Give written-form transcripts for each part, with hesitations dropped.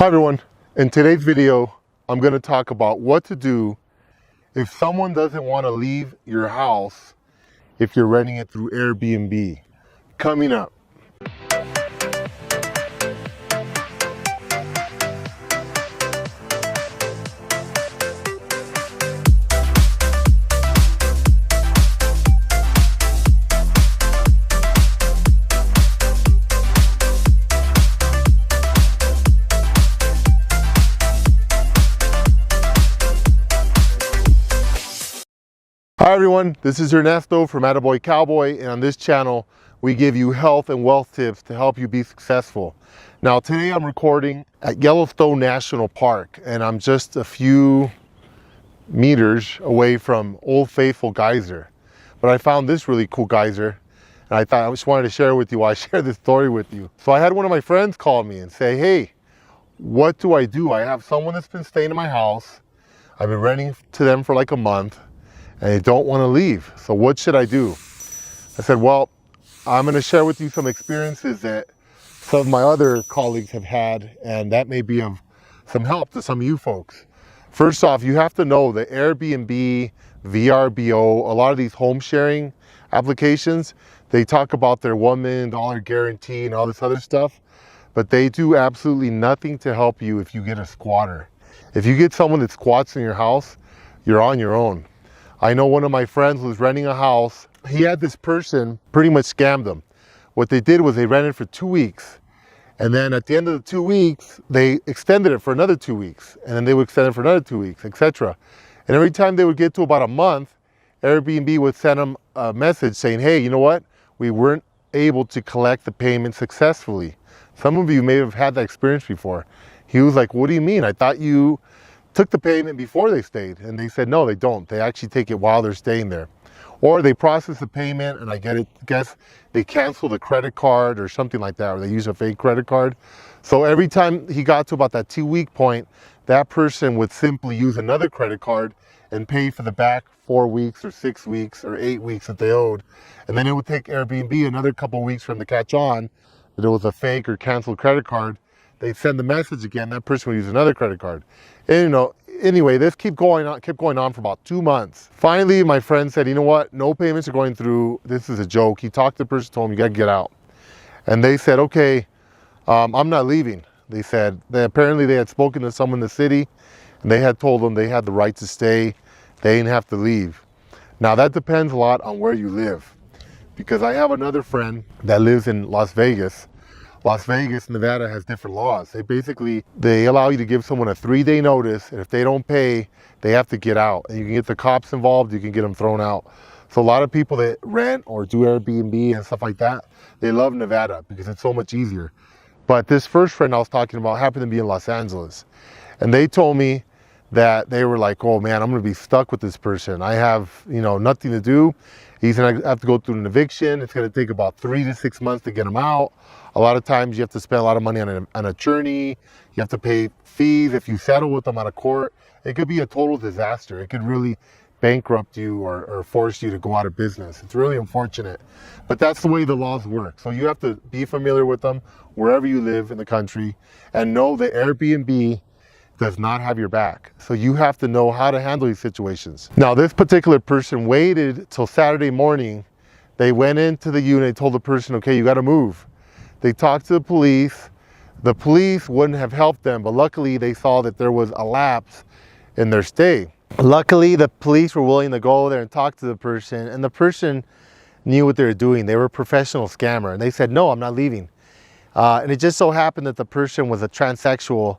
Hi everyone, in today's video I'm going to talk about what to do if someone doesn't want to leave your house if you're renting it through Airbnb. Coming up. Hi everyone, this is Ernesto from Attaboycowboy, and on this channel we give you health and wealth tips to help you be successful. Now today I'm recording at Yellowstone National Park, and I'm just a few meters away from Old Faithful Geyser. But I found this really cool geyser, and I thought I just wanted to share with you why I share this story with you. So I had one of my friends call me and say, hey, what do? I have someone that's been staying in my house. I've been renting to them for like a month, and they don't want to leave. So what should I do? I said, well, I'm going to share with you some experiences that some of my other colleagues have had, and that may be of some help to some of you folks. First off, you have to know that Airbnb, VRBO, a lot of these home sharing applications, they talk about their $1 million guarantee and all this other stuff, but they do absolutely nothing to help you if you get a squatter. If you get someone that squats in your house, you're on your own. I know one of my friends was renting a house. He had this person pretty much scammed him. What they did was they rented for 2 weeks. And then at the end of the 2 weeks, they extended it for another 2 weeks. And then they would extend it for another 2 weeks, etc. And every time they would get to about a month, Airbnb would send them a message saying, hey, you know what? We weren't able to collect the payment successfully. Some of you may have had that experience before. He was like, what do you mean? I thought you took the payment before they stayed. And they said, no, they don't. They actually take it while they're staying there. Or they process the payment and I guess they cancel the credit card or something like that, or they use a fake credit card. So every time he got to about that 2 week point, that person would simply use another credit card and pay for the back 4 weeks or 6 weeks or 8 weeks that they owed. And then it would take Airbnb another couple of weeks for them to catch on that it was a fake or canceled credit card. They'd send the message again, that person would use another credit card. And anyway, this kept going on for about 2 months. Finally, my friend said, you know what? No payments are going through. This is a joke. He talked to the person, told him, you got to get out. And they said, okay, I'm not leaving. They said, apparently they had spoken to someone in the city, and they had told them they had the right to stay. They didn't have to leave. Now, that depends a lot on where you live, because I have another friend that lives in Las Vegas. Las Vegas, Nevada has different laws. They allow you to give someone a 3-day notice, and if they don't pay, they have to get out. And you can get the cops involved, you can get them thrown out. So a lot of people that rent or do Airbnb and stuff like that, they love Nevada because it's so much easier. But this first friend I was talking about happened to be in Los Angeles. And they told me that they were like, oh man, I'm gonna be stuck with this person. I have, nothing to do. He's gonna have to go through an eviction. It's gonna take about 3 to 6 months to get him out. A lot of times you have to spend a lot of money on an attorney. You have to pay fees if you settle with them out of court. It could be a total disaster. It could really bankrupt you or force you to go out of business. It's really unfortunate, but that's the way the laws work. So you have to be familiar with them wherever you live in the country, and know that Airbnb does not have your back. So you have to know how to handle these situations. Now, this particular person waited till Saturday morning. They went into the unit, told the person, okay, you got to move. They talked to the police. The police wouldn't have helped them, but luckily they saw that there was a lapse in their stay. Luckily, the police were willing to go there and talk to the person, and the person knew what they were doing. They were a professional scammer, and they said, no, I'm not leaving. And it just so happened that the person was a transsexual,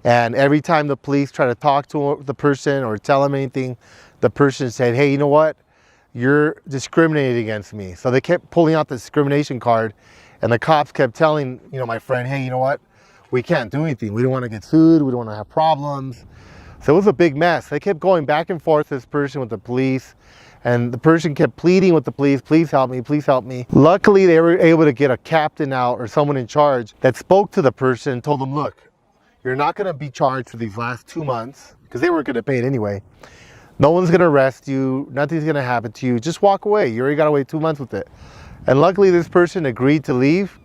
and every time the police tried to talk to the person or tell him anything, the person said, hey, you know what? You're discriminating against me. So they kept pulling out the discrimination card, and the cops kept telling, my friend, hey, you know what? We can't do anything. We don't want to get sued. We don't want to have problems. So it was a big mess. They kept going back and forth, this person with the police, and the person kept pleading with the police, please help me, please help me. Luckily, they were able to get a captain out or someone in charge that spoke to the person and told them, look, you're not going to be charged for these last 2 months, because they weren't going to pay it anyway. No one's going to arrest you. Nothing's going to happen to you. Just walk away. You already got to wait 2 months with it. And luckily, this person agreed to leave.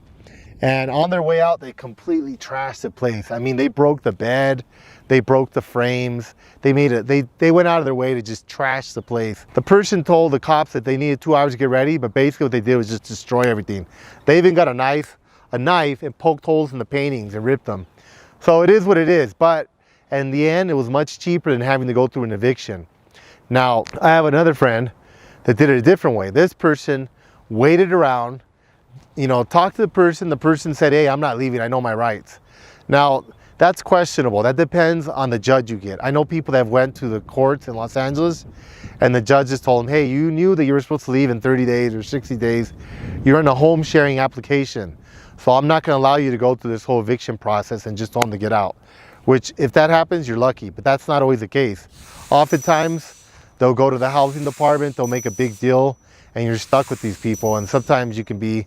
And on their way out, they completely trashed the place. I mean, they broke the bed, they broke the frames, they went out of their way to just trash the place. The person told the cops that they needed 2 hours to get ready, but basically what they did was just destroy everything. They even got a knife and poked holes in the paintings and ripped them. So it is what it is, but in the end, it was much cheaper than having to go through an eviction. Now, I have another friend that did it a different way. This person waited around, you know, talked to the person said, hey, I'm not leaving, I know my rights. Now, that's questionable. That depends on the judge you get. I know people that have went to the courts in Los Angeles and the judge just told them, hey, you knew that you were supposed to leave in 30 days or 60 days. You're in a home sharing application. So I'm not gonna allow you to go through this whole eviction process and just tell them to get out. Which, if that happens, you're lucky, but that's not always the case. Oftentimes, they'll go to the housing department, they'll make a big deal, and you're stuck with these people, and sometimes you can be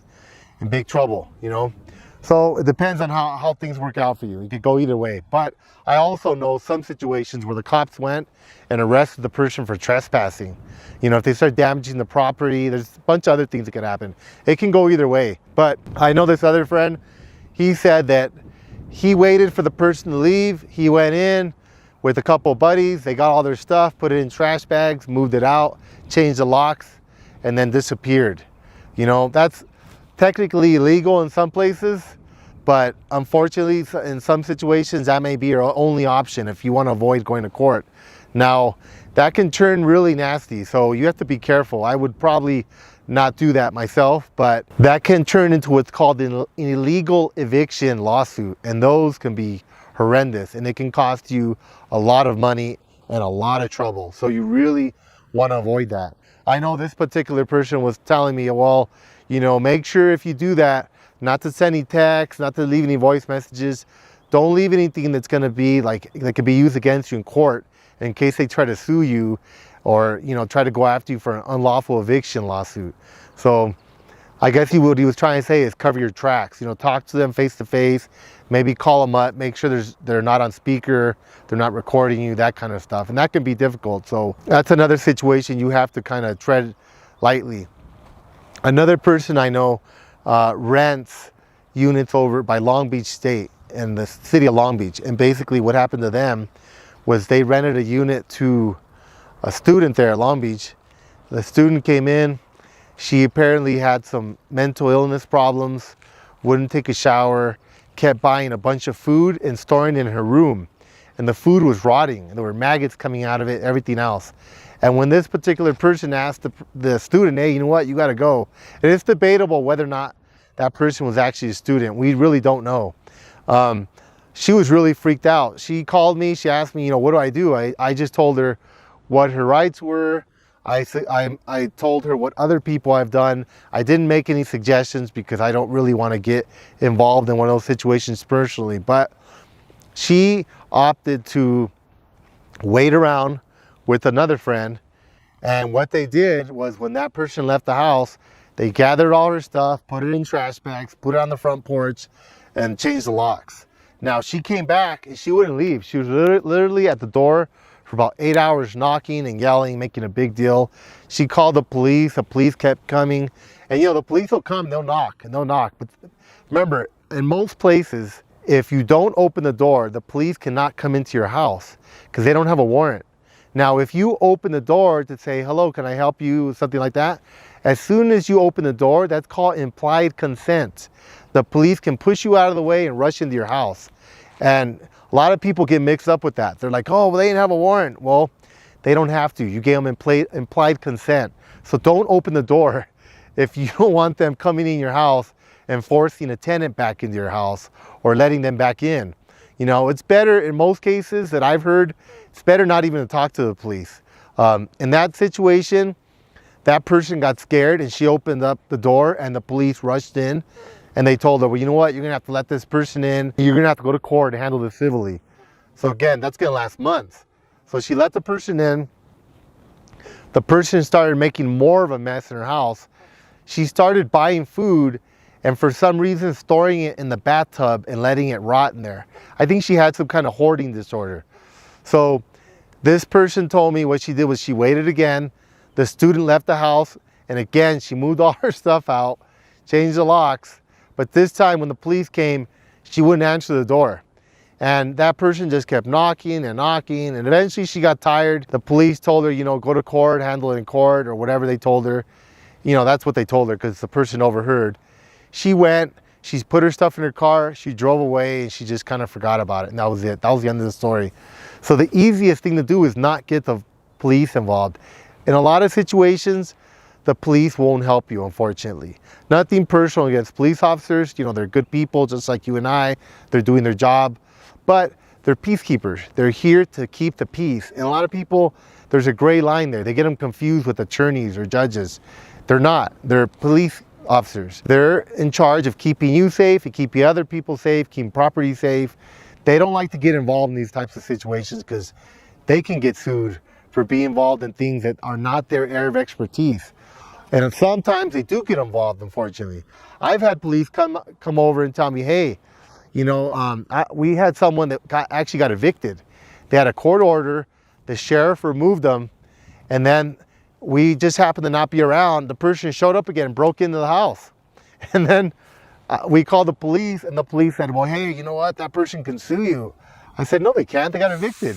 in big trouble, you know? So it depends on how things work out for you. It could go either way. But I also know some situations where the cops went and arrested the person for trespassing. You know, if they start damaging the property, there's a bunch of other things that can happen. It can go either way. But I know this other friend, he said that he waited for the person to leave. He went in with a couple of buddies. They got all their stuff, put it in trash bags, moved it out, changed the locks, and then disappeared. You know, that's technically illegal in some places, but unfortunately in some situations that may be your only option if you want to avoid going to court. Now, that can turn really nasty, so you have to be careful. I would probably not do that myself, but that can turn into what's called an illegal eviction lawsuit, and those can be horrendous, and it can cost you a lot of money and a lot of trouble. So you really want to avoid that. I know this particular person was telling me, well, you know, make sure if you do that, not to send any texts, not to leave any voice messages. Don't leave anything that's going to be like, that could be used against you in court in case they try to sue you or, you know, try to go after you for an unlawful eviction lawsuit. So I guess what he was trying to say is cover your tracks. You know, talk to them face to face, maybe call them up, make sure they're not on speaker, they're not recording you, that kind of stuff. And that can be difficult. So that's another situation you have to kind of tread lightly. Another person I know rents units over by Long Beach State in the city of Long Beach. And basically what happened to them was they rented a unit to a student there at Long Beach. The student came in. She apparently had some mental illness problems, wouldn't take a shower, kept buying a bunch of food and storing it in her room. And the food was rotting. There were maggots coming out of it, everything else. And when this particular person asked the student, hey, you know what, you got to go. And it's debatable whether or not that person was actually a student. We really don't know. She was really freaked out. She called me, she asked me, you know, what do? I just told her what her rights were. I told her what other people I've done. I didn't make any suggestions because I don't really want to get involved in one of those situations personally. But she opted to wait around with another friend, and what they did was when that person left the house, they gathered all her stuff, put it in trash bags, put it on the front porch, and changed the locks. Now she came back and she wouldn't leave. She was literally at the door for about 8 hours, knocking and yelling, making a big deal. She called the police kept coming, and you know, the police will come, they'll knock and they'll knock. But remember, in most places, if you don't open the door, the police cannot come into your house because they don't have a warrant. Now, if you open the door to say, hello, can I help you, something like that, as soon as you open the door, that's called implied consent. The police can push you out of the way and rush into your house. And a lot of people get mixed up with that. They're like, oh, well, they didn't have a warrant. Well, they don't have to. You gave them implied consent. So don't open the door if you don't want them coming in your house and forcing a tenant back into your house or letting them back in. You know, it's better in most cases that I've heard, it's better not even to talk to the police. In that situation, that person got scared and she opened up the door and the police rushed in and they told her, well, you know what, you're gonna have to let this person in. You're gonna have to go to court and handle this civilly. So again, that's gonna last months. So she let the person in. The person started making more of a mess in her house. She started buying food and for some reason storing it in the bathtub and letting it rot in there. I think she had some kind of hoarding disorder. So this person told me what she did was she waited again. The student left the house and again, she moved all her stuff out, changed the locks, But this time when the police came, she wouldn't answer the door. And that person just kept knocking and knocking, and eventually she got tired. The police told her, you know, go to court, handle it in court, or whatever they told her. You know, that's what they told her because the person overheard. She went, she put her stuff in her car, she drove away, and she just kind of forgot about it. And that was it. That was the end of the story. So the easiest thing to do is not get the police involved. In a lot of situations, the police won't help you, unfortunately. Nothing personal against police officers. You know, they're good people just like you and I. They're doing their job. But they're peacekeepers. They're here to keep the peace. And a lot of people, there's a gray line there. They get them confused with attorneys or judges. They're not. They're police officers. They're in charge of keeping you safe and keeping other people safe, keeping property safe. They don't like to get involved in these types of situations because they can get sued for being involved in things that are not their area of expertise. And sometimes they do get involved, unfortunately. I've had police come over and tell me, hey, you know, we had someone that actually got evicted. They had a court order, the sheriff removed them, and then we just happened to not be around. The person showed up again and broke into the house. And then we called the police, and the police said, well, hey, you know what? That person can sue you. I said, no, they can't. They got evicted.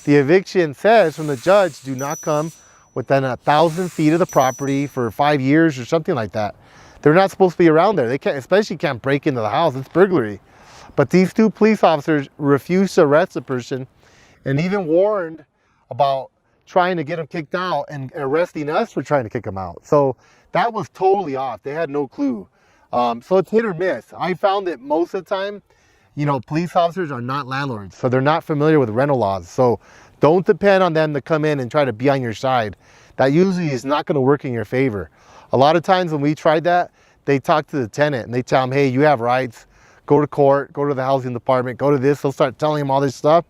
The eviction says from the judge, do not come within 1,000 feet of the property for 5 years or something like that. They're not supposed to be around there. They can't, especially can't break into the house. It's burglary. But these two police officers refused to arrest the person and even warned about trying to get him kicked out and arresting us for trying to kick him out. So that was totally off. They had no clue. So it's hit or miss. I found that most of the time, you know, police officers are not landlords. So they're not familiar with rental laws. So don't depend on them to come in and try to be on your side. That usually is not going to work in your favor. A lot of times when we tried that, they talk to the tenant and they tell them, hey, you have rights. Go to court, go to the housing department, go to this. They'll start telling them all this stuff.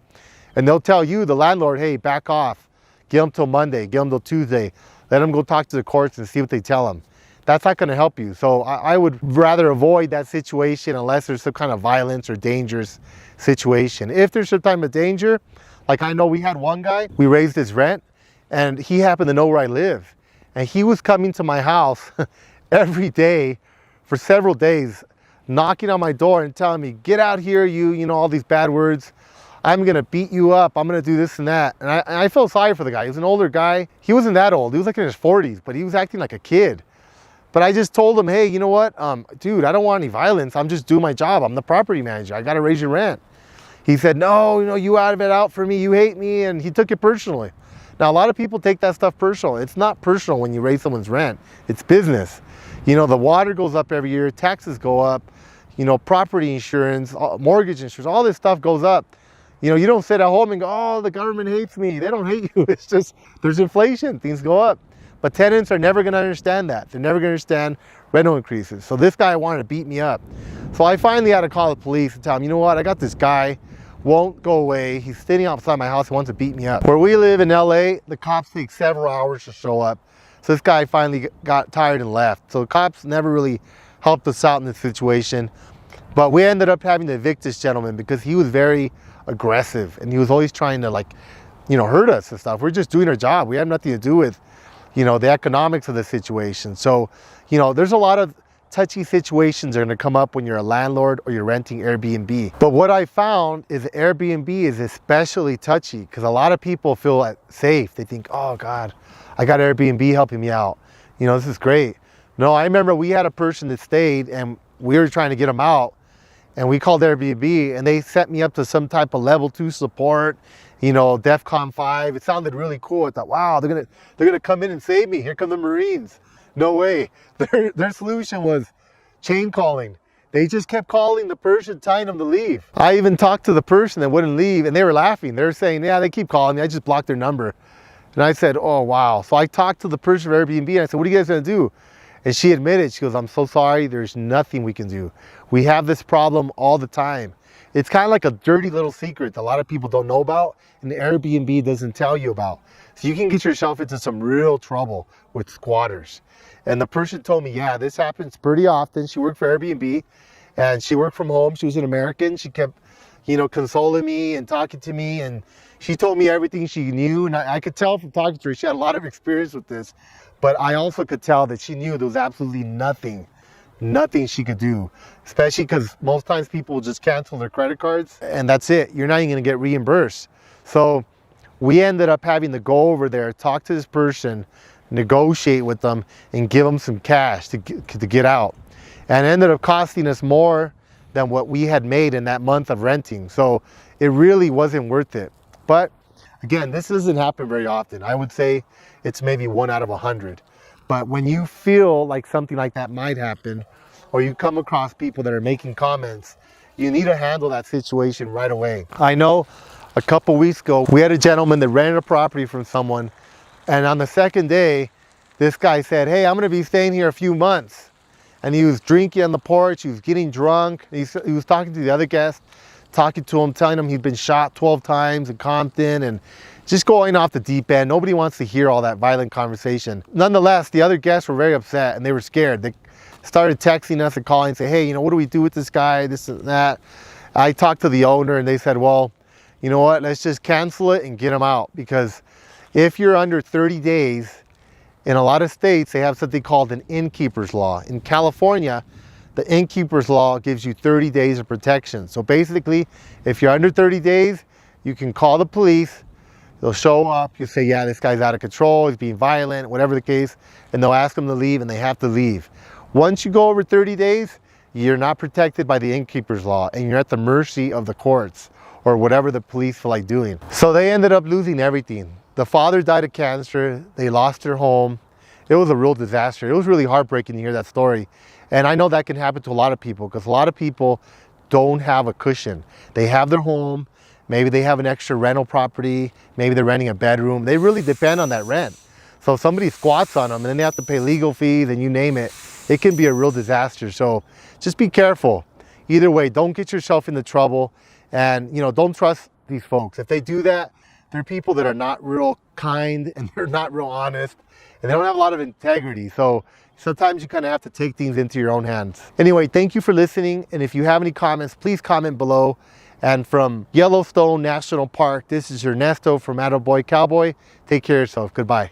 And they'll tell you, the landlord, hey, back off. Give them till Monday, give them till Tuesday. Let them go talk to the courts and see what they tell them. That's not going to help you. So I would rather avoid that situation unless there's some kind of violence or dangerous situation. If there's some type of danger, like I know we had one guy, we raised his rent, and he happened to know where I live. And he was coming to my house every day for several days, knocking on my door and telling me, get out here, you know, all these bad words. I'm going to beat you up. I'm going to do this and that. And I felt sorry for the guy. He was an older guy. He wasn't that old. He was like in his 40s, but he was acting like a kid. But I just told him, hey, you know what? Dude, I don't want any violence. I'm just doing my job. I'm the property manager. I got to raise your rent. He said, no, you know, you out of it out for me. You hate me. And he took it personally. Now, a lot of people take that stuff personal. It's not personal when you raise someone's rent. It's business. You know, the water goes up every year. Taxes go up. You know, property insurance, mortgage insurance, all this stuff goes up. You know, you don't sit at home and go, oh, the government hates me. They don't hate you. It's just, there's inflation. Things go up. But tenants are never going to understand that. They're never going to understand rental increases. So this guy wanted to beat me up. So I finally had to call the police and tell him, you know what? I got this guy, won't go away. He's sitting outside my house. He wants to beat me up. Where we live in LA, the cops take several hours to show up. So this guy finally got tired and left. So the cops never really helped us out in this situation. But we ended up having to evict this gentleman because he was very aggressive and he was always trying to, like, you know, hurt us and stuff. We're just doing our job. We have nothing to do with, you know, the economics of the situation. So, you know, there's a lot of touchy situations that are going to come up when you're a landlord or you're renting Airbnb. But what I found is Airbnb is especially touchy because a lot of people feel safe. They think, oh God, I got Airbnb helping me out. You know, this is great. No, I remember we had a person that stayed and we were trying to get them out. And we called Airbnb and they set me up to some type of level 2 support, you know, DEFCON 5. It sounded really cool. I thought, wow, they're gonna come in and save me. Here come the Marines. No way. Their solution was chain calling. They just kept calling the person, telling them to leave. I even talked to the person that wouldn't leave and they were laughing. They were saying, yeah, they keep calling me. I just blocked their number. And I said, oh, wow. So I talked to the person from Airbnb and I said, what are you guys gonna do? And she admitted, she goes, I'm so sorry, there's nothing we can do. We have this problem all the time. It's kind of like a dirty little secret that a lot of people don't know about and the Airbnb doesn't tell you about. So you can get yourself into some real trouble with squatters. And the person told me, yeah, this happens pretty often. She worked for Airbnb and she worked from home. She was an American. She kept, you know, consoling me and talking to me. And she told me everything she knew. And I could tell from talking to her, she had a lot of experience with this. But I also could tell that she knew there was absolutely nothing nothing she could do, especially because most times people will just cancel their credit cards and that's it. You're not even going to get reimbursed. So we ended up having to go over there, talk to this person, negotiate with them, and give them some cash to get out. And it ended up costing us more than what we had made in that month of renting. So it really wasn't worth it. But again, this doesn't happen very often. I would say it's maybe 1 out of 100. But when you feel like something like that might happen, or you come across people that are making comments, you need to handle that situation right away. I know a couple weeks ago, we had a gentleman that rented a property from someone, and on the second day, this guy said, hey, I'm gonna be staying here a few months. And he was drinking on the porch, he was getting drunk, he was talking to the other guest, talking to him, telling him he'd been shot 12 times in Compton, and just going off the deep end. Nobody wants to hear all that violent conversation. Nonetheless, the other guests were very upset and they were scared. They started texting us and calling and say, hey, you know, what do we do with this guy, this and that. I talked to the owner and they said, well, you know what, let's just cancel it and get him out. Because if you're under 30 days, in a lot of states, they have something called an Innkeepers Law. In California, the Innkeepers Law gives you 30 days of protection. So basically, if you're under 30 days, you can call the police. They'll show up, you say, yeah, this guy's out of control, he's being violent, whatever the case, and they'll ask them to leave and they have to leave. Once you go over 30 days, you're not protected by the Innkeepers Law and you're at the mercy of the courts or whatever the police feel like doing. So they ended up losing everything. The father died of cancer, they lost their home. It was a real disaster. It was really heartbreaking to hear that story. And I know that can happen to a lot of people because a lot of people don't have a cushion. They have their home, maybe they have an extra rental property, maybe they're renting a bedroom. They really depend on that rent. So if somebody squats on them and then they have to pay legal fees and you name it, it can be a real disaster. So just be careful. Either way, don't get yourself into trouble and, you know, don't trust these folks. If they do that, they're people that are not real kind and they're not real honest and they don't have a lot of integrity. So sometimes you kind of have to take things into your own hands. Anyway, thank you for listening. And if you have any comments, please comment below. And from Yellowstone National Park, this is Ernesto from Attaboycowboy. Take care of yourself. Goodbye.